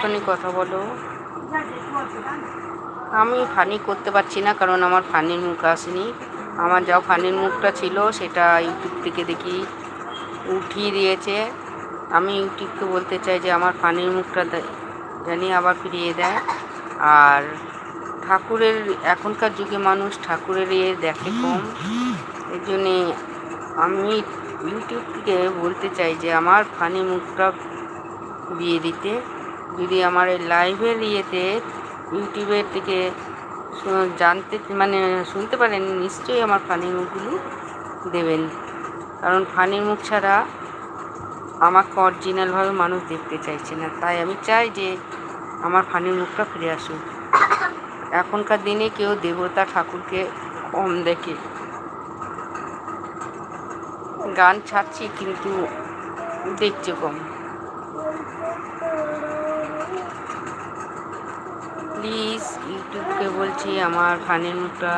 Funny কথা বলো। আমি ফানি করতে পারছি না, কারণ আমার ফানির মুখ আসেনি। আমার যা ফানির মুখটা ছিল সেটা ইউটিউব থেকে দেখি উঠিয়ে দিয়েছে। আমি ইউটিউবকে বলতে চাই যে আমার ফানির মুখটা জানি আবার ফিরিয়ে দেয়। আর ঠাকুরের, এখনকার যুগে মানুষ ঠাকুরের দেখে কম, এই জন্যে আমি ইউটিউব থেকে বলতে চাই যে আমার ফানি মুখটা দিয়ে দিতে। যদি আমার এই লাইভের ইউটিউবের থেকে জানতে শুনতে পারেন, নিশ্চয়ই আমার ফানির মুখগুলো দেবেন, কারণ ফানির মুখ ছাড়া আমাকে অরিজিনালভাবে মানুষ দেখতে চাইছে না। তাই আমি চাই যে আমার ফানির মুখটা ফিরে আসুক। এখনকার দিনে কেউ দেবতা ঠাকুরকে কম দেখে। গান ছাড়ছি কিন্তু দেখছে কম। প্লিজ ইউটিউবকে বলছি আমার ফানির মুখটা